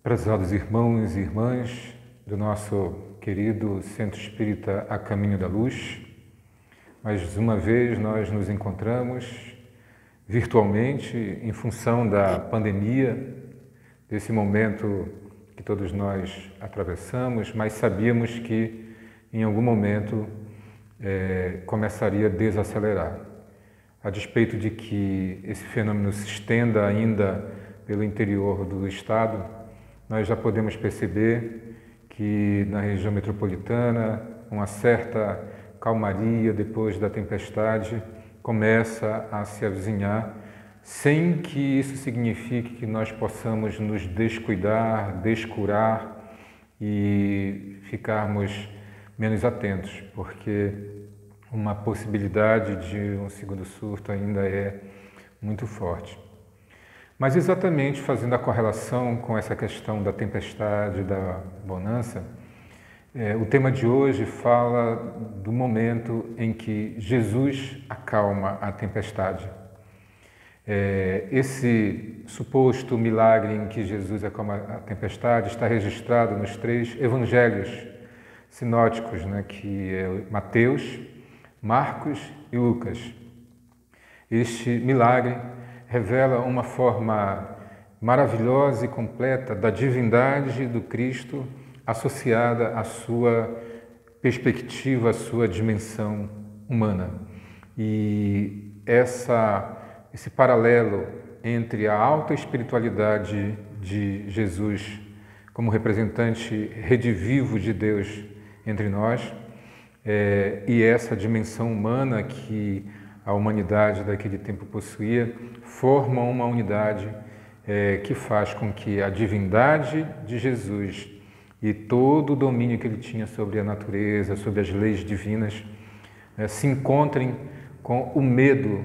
Prezados irmãos e irmãs do nosso querido Centro Espírita A Caminho da Luz, mais uma vez nós nos encontramos virtualmente em função da pandemia, desse momento que todos nós atravessamos, mas sabíamos que em algum momento começaria a desacelerar. A despeito de que esse fenômeno se estenda ainda pelo interior do Estado, nós já podemos perceber que na região metropolitana uma certa calmaria depois da tempestade começa a se avizinhar, sem que isso signifique que nós possamos nos descuidar, descurar e ficarmos menos atentos, porque uma possibilidade de um segundo surto ainda é muito forte. Mas exatamente fazendo a correlação com essa questão da tempestade, da bonança, o tema de hoje fala do momento em que Jesus acalma a tempestade. Esse suposto milagre em que Jesus acalma a tempestade está registrado nos 3 evangelhos sinóticos, que é Mateus, Marcos e Lucas. Este milagre revela uma forma maravilhosa e completa da divindade do Cristo associada à sua perspectiva, à sua dimensão humana. E esse paralelo entre a alta espiritualidade de Jesus como representante redivivo de Deus entre nós e essa dimensão humana que a humanidade daquele tempo possuía, formam uma unidade que faz com que a divindade de Jesus e todo o domínio que ele tinha sobre a natureza, sobre as leis divinas, se encontrem com o medo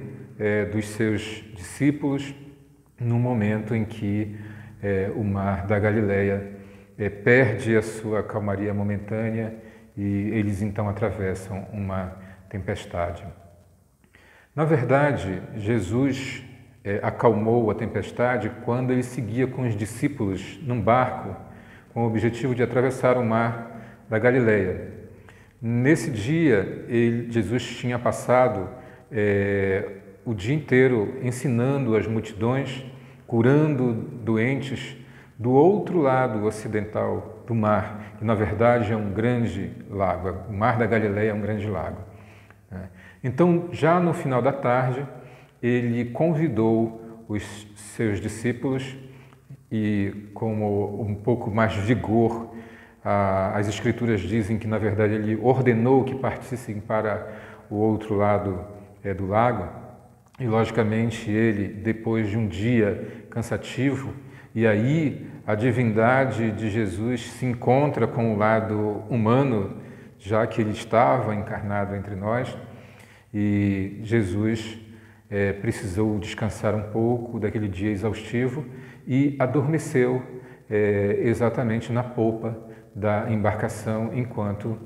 dos seus discípulos no momento em que o mar da Galileia perde a sua calmaria momentânea e eles então atravessam uma tempestade. Na verdade, Jesus acalmou a tempestade quando ele seguia com os discípulos num barco com o objetivo de atravessar o mar da Galileia. Nesse dia, Jesus tinha passado o dia inteiro ensinando as multidões, curando doentes do outro lado ocidental do mar, que na verdade é um grande lago. O mar da Galileia é um grande lago. Então, já no final da tarde, ele convidou os seus discípulos e, com um pouco mais de vigor, as Escrituras dizem que, na verdade, ele ordenou que partissem para o outro lado do lago. E, logicamente, ele, depois de um dia cansativo, e aí a divindade de Jesus se encontra com o lado humano, já que ele estava encarnado entre nós, e Jesus precisou descansar um pouco daquele dia exaustivo e adormeceu exatamente na polpa da embarcação, enquanto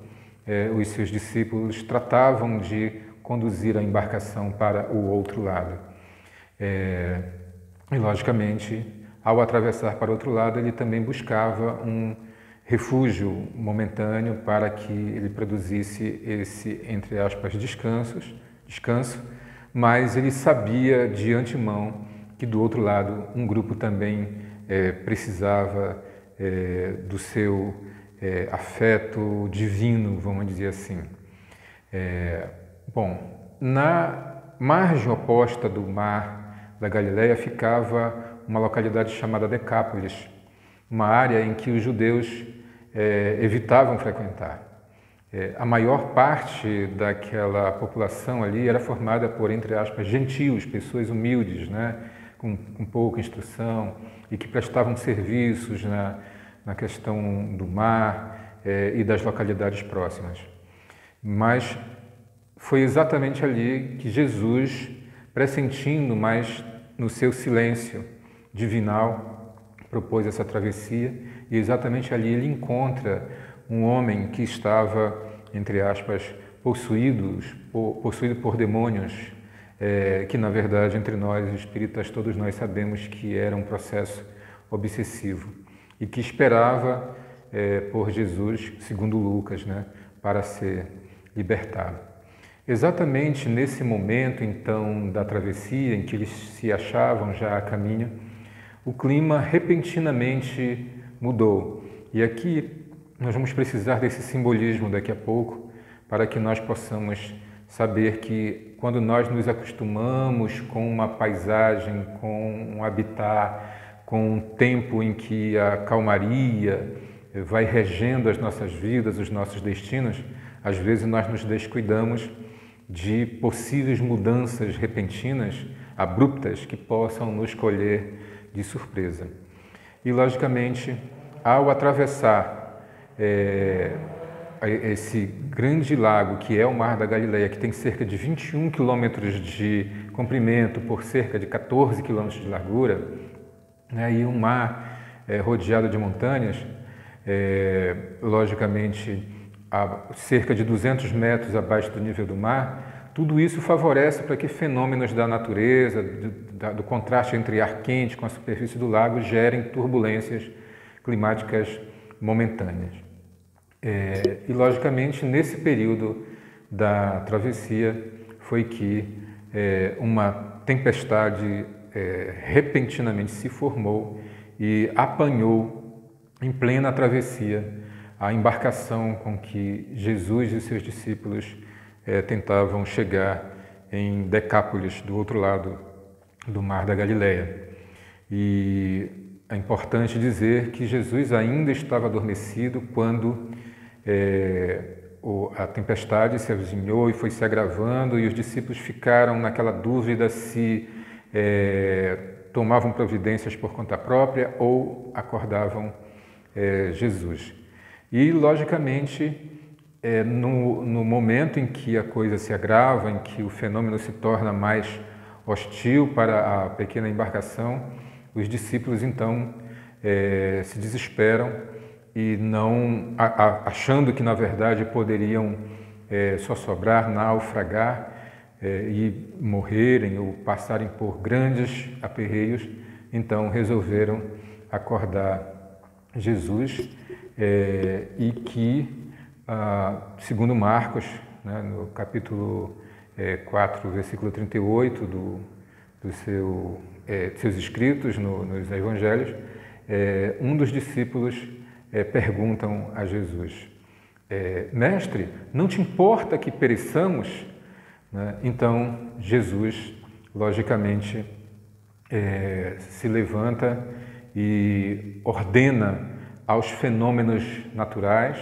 os seus discípulos tratavam de conduzir a embarcação para o outro lado. E, logicamente, ao atravessar para o outro lado, ele também buscava um refúgio momentâneo para que ele produzisse esse, entre aspas, descanso, mas ele sabia de antemão que do outro lado um grupo também precisava do seu afeto divino, vamos dizer assim. Na margem oposta do mar da Galileia ficava uma localidade chamada Decápolis, uma área em que os judeus evitavam frequentar. A maior parte daquela população ali era formada por, entre aspas, gentios, pessoas humildes, com pouca instrução e que prestavam serviços na questão do mar e das localidades próximas. Mas foi exatamente ali que Jesus, pressentindo mais no seu silêncio divinal, propôs essa travessia, e exatamente ali ele encontra um homem que estava, entre aspas, possuído por demônios, que na verdade entre nós espíritas todos nós sabemos que era um processo obsessivo. e que esperava por Jesus, segundo Lucas, né, para ser libertado. Exatamente nesse momento, então, da travessia, em que eles se achavam já a caminho, o clima repentinamente mudou. E aqui nós vamos precisar desse simbolismo daqui a pouco, para que nós possamos saber que quando nós nos acostumamos com uma paisagem, com um habitat, com um tempo em que a calmaria vai regendo as nossas vidas, os nossos destinos, às vezes nós nos descuidamos de possíveis mudanças repentinas, abruptas, que possam nos colher de surpresa. E, logicamente, ao atravessar esse grande lago que é o Mar da Galileia, que tem cerca de 21 quilômetros de comprimento por cerca de 14 quilômetros de largura, né, e um mar rodeado de montanhas, logicamente a cerca de 200 metros abaixo do nível do mar, tudo isso favorece para que fenômenos da natureza, do contraste entre ar quente com a superfície do lago, gerem turbulências climáticas momentâneas. E, logicamente, nesse período da travessia foi que uma tempestade repentinamente se formou e apanhou em plena travessia a embarcação com que Jesus e seus discípulos tentavam chegar em Decápolis, do outro lado do Mar da Galileia. E é importante dizer que Jesus ainda estava adormecido quando a tempestade se avizinhou e foi se agravando, e os discípulos ficaram naquela dúvida se tomavam providências por conta própria ou acordavam Jesus. E, logicamente, no momento em que a coisa se agrava, em que o fenômeno se torna mais hostil para a pequena embarcação, os discípulos, então, se desesperam e não, achando que, na verdade, poderiam só sobrar, naufragar e morrerem ou passarem por grandes aperreios, então resolveram acordar Jesus, e que, segundo Marcos, né, no capítulo 4, versículo 38 dos seus escritos nos Evangelhos, um dos discípulos perguntam a Jesus: Mestre, não te importa que pereçamos? Né? Então, Jesus, logicamente, se levanta e ordena aos fenômenos naturais,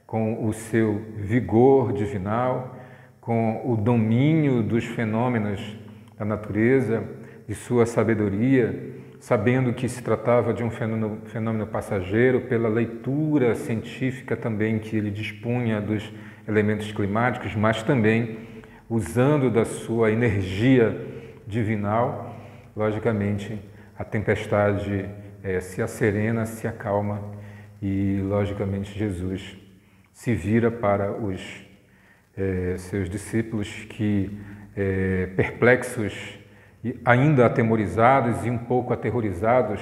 com o seu vigor divinal, com o domínio dos fenômenos da natureza, de sua sabedoria, sabendo que se tratava de um fenômeno passageiro, pela leitura científica também que ele dispunha dos elementos climáticos, mas também usando da sua energia divinal, logicamente a tempestade se acerena, se acalma e, logicamente, Jesus se vira para os seus discípulos que, perplexos e ainda atemorizados e um pouco aterrorizados,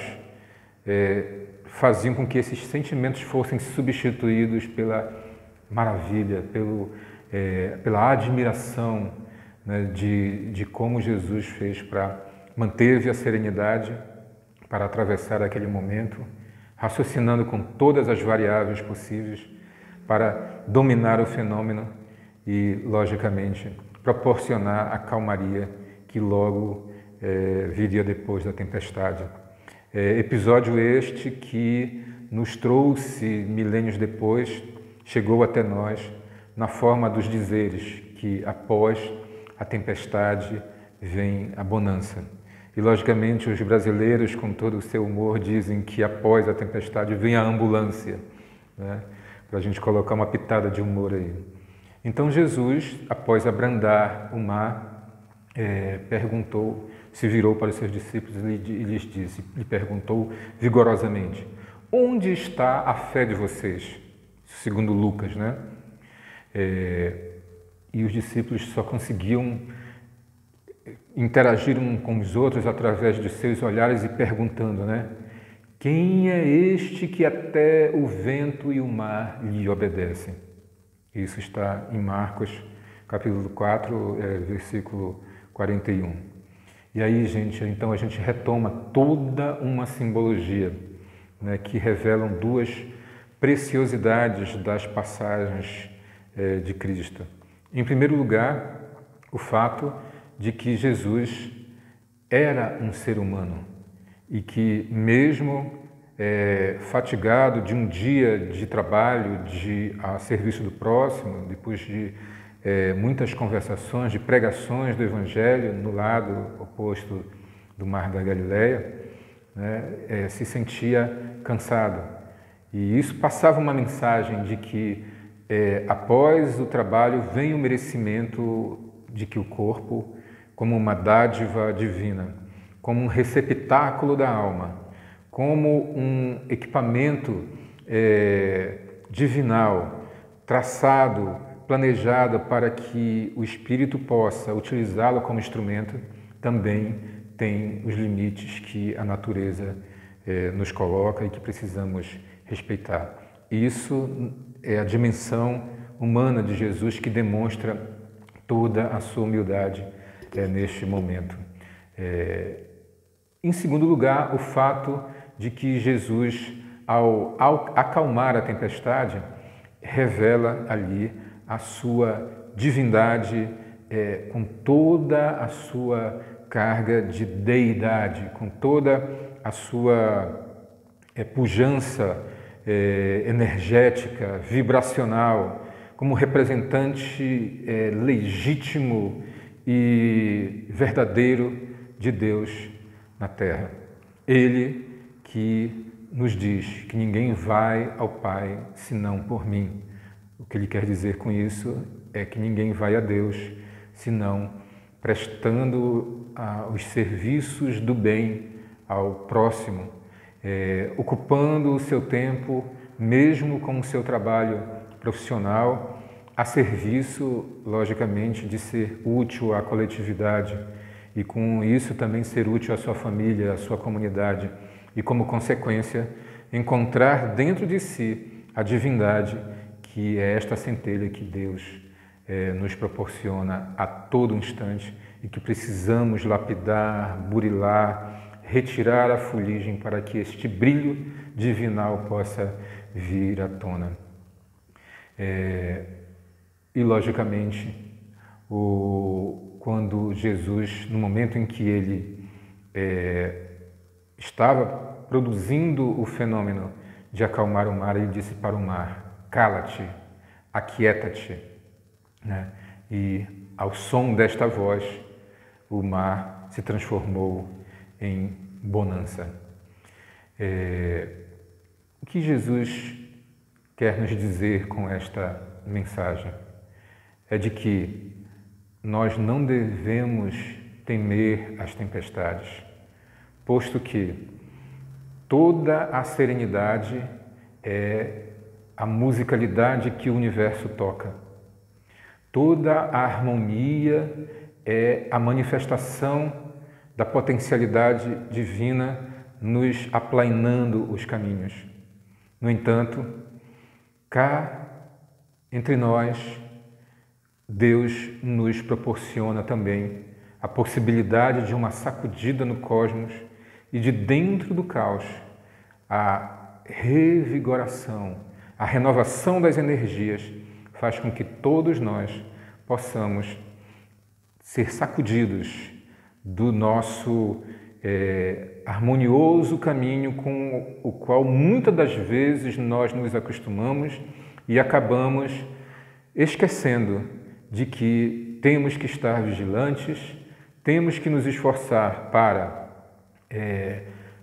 faziam com que esses sentimentos fossem substituídos pela maravilha, pela admiração, né, de como Jesus fez manteve a serenidade para atravessar aquele momento, raciocinando com todas as variáveis possíveis para dominar o fenômeno e, logicamente, proporcionar a calmaria que logo viria depois da tempestade. Episódio este que nos trouxe milênios depois, chegou até nós na forma dos dizeres que após a tempestade vem a bonança. E, logicamente, os brasileiros, com todo o seu humor, dizem que após a tempestade vem a ambulância, né? Para a gente colocar uma pitada de humor aí. Então, Jesus, após abrandar o mar, se virou para os seus discípulos e perguntou vigorosamente: onde está a fé de vocês? Segundo Lucas, né? E os discípulos só conseguiam interagir uns com os outros através de seus olhares e perguntando, né? Quem é este que até o vento e o mar lhe obedecem? Isso está em Marcos, capítulo 4, versículo 41. E aí, gente, então a gente retoma toda uma simbologia, né, que revelam duas preciosidades das passagens de Cristo. Em primeiro lugar, o fato de que Jesus era um ser humano e que mesmo fatigado de um dia de trabalho a serviço do próximo, depois de muitas conversações, de pregações do Evangelho no lado oposto do Mar da Galileia, né, se sentia cansado. E isso passava uma mensagem de que após o trabalho vem o merecimento de que o corpo, como uma dádiva divina, como um receptáculo da alma, como um equipamento divinal, traçado, planejado para que o espírito possa utilizá-lo como instrumento, também tem os limites que a natureza nos coloca e que precisamos respeitar. Isso é a dimensão humana de Jesus que demonstra toda a sua humildade neste momento. Em segundo lugar, o fato de que Jesus, ao acalmar a tempestade, revela ali a sua divindade com toda a sua carga de deidade, com toda a sua pujança energética, vibracional, como representante legítimo e verdadeiro de Deus na terra. Ele que nos diz que ninguém vai ao Pai senão por mim. O que ele quer dizer com isso é que ninguém vai a Deus senão prestando os serviços do bem ao próximo, ocupando o seu tempo, mesmo com o seu trabalho profissional, a serviço, logicamente, de ser útil à coletividade e com isso também ser útil à sua família, à sua comunidade e, como consequência, encontrar dentro de si a divindade que é esta centelha que Deus nos proporciona a todo instante e que precisamos lapidar, burilar, retirar a fuligem para que este brilho divinal possa vir à tona. E, logicamente, quando Jesus, no momento em que ele estava produzindo o fenômeno de acalmar o mar, ele disse para o mar: cala-te, aquieta-te. Né? E, ao som desta voz, o mar se transformou em bonança. O que Jesus quer nos dizer com esta mensagem é de que nós não devemos temer as tempestades, posto que toda a serenidade é a musicalidade que o universo toca. Toda a harmonia é a manifestação da potencialidade divina nos aplainando os caminhos. No entanto, cá entre nós, Deus nos proporciona também a possibilidade de uma sacudida no cosmos e de dentro do caos a revigoração, a renovação das energias faz com que todos nós possamos ser sacudidos do nosso harmonioso caminho com o qual muitas das vezes nós nos acostumamos e acabamos esquecendo de que temos que estar vigilantes, temos que nos esforçar para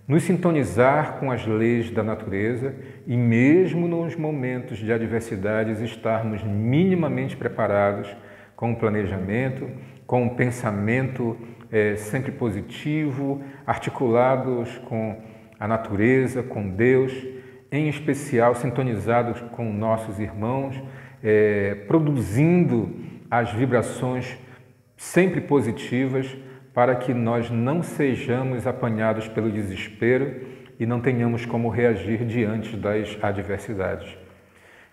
nos sintonizar com as leis da natureza e mesmo nos momentos de adversidades estarmos minimamente preparados com o planejamento, com o pensamento sempre positivo, articulados com a natureza, com Deus, em especial sintonizados com nossos irmãos, produzindo as vibrações sempre positivas para que nós não sejamos apanhados pelo desespero e não tenhamos como reagir diante das adversidades.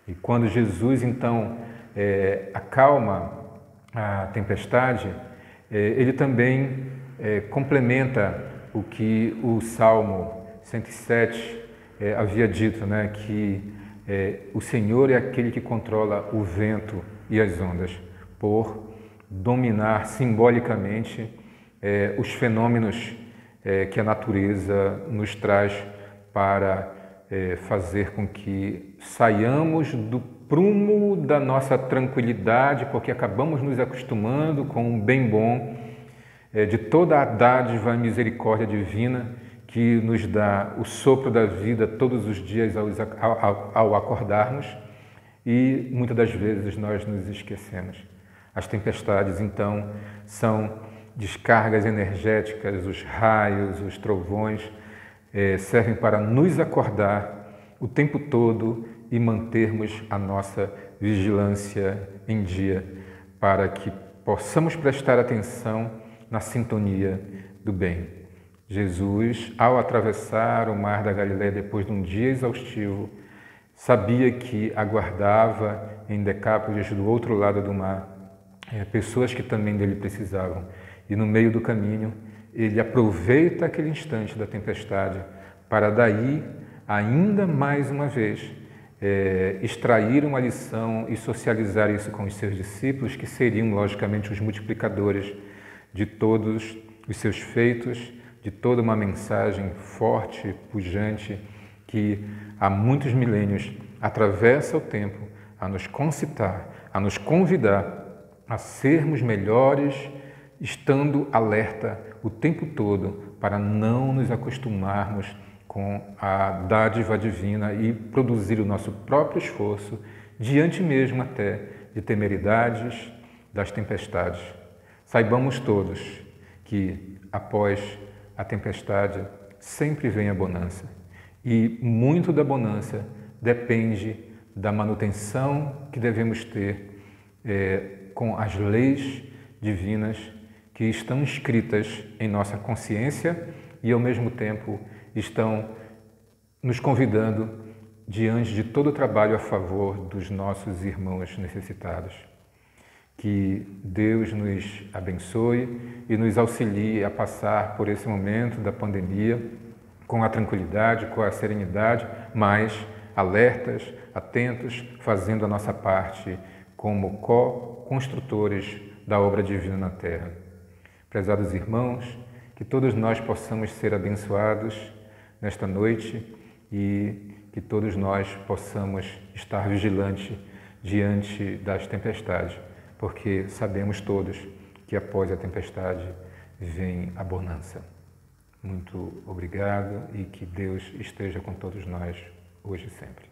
E quando Jesus, então, acalma a tempestade, ele também complementa o que o Salmo 107 havia dito, né? Que o Senhor é aquele que controla o vento e as ondas, por dominar simbolicamente os fenômenos que a natureza nos traz para fazer com que saiamos do prumo da nossa tranquilidade, porque acabamos nos acostumando com o bem bom, de toda a dádiva e misericórdia divina que nos dá o sopro da vida todos os dias ao acordarmos, e muitas das vezes nós nos esquecemos. As tempestades, então, são descargas energéticas, os raios, os trovões, servem para nos acordar o tempo todo e mantermos a nossa vigilância em dia, para que possamos prestar atenção na sintonia do bem. Jesus, ao atravessar o mar da Galileia depois de um dia exaustivo, sabia que aguardava em Decápolis, do outro lado do mar, pessoas que também dele precisavam. E no meio do caminho, ele aproveita aquele instante da tempestade para daí, ainda mais uma vez, extrair uma lição e socializar isso com os seus discípulos, que seriam, logicamente, os multiplicadores de todos os seus feitos, de toda uma mensagem forte, pujante, que há muitos milênios atravessa o tempo a nos concitar, a nos convidar a sermos melhores, estando alerta o tempo todo para não nos acostumarmos com a dádiva divina e produzir o nosso próprio esforço diante mesmo até de temeridades, das tempestades. Saibamos todos que após a tempestade sempre vem a bonança, e muito da bonança depende da manutenção que devemos ter com as leis divinas que estão escritas em nossa consciência e, ao mesmo tempo, estão nos convidando diante de todo o trabalho a favor dos nossos irmãos necessitados. Que Deus nos abençoe e nos auxilie a passar por esse momento da pandemia com a tranquilidade, com a serenidade, mas alertas, atentos, fazendo a nossa parte como co-construtores da obra divina na Terra. Prezados irmãos, que todos nós possamos ser abençoados nesta noite e que todos nós possamos estar vigilantes diante das tempestades, porque sabemos todos que após a tempestade vem a bonança. Muito obrigado e que Deus esteja com todos nós hoje e sempre.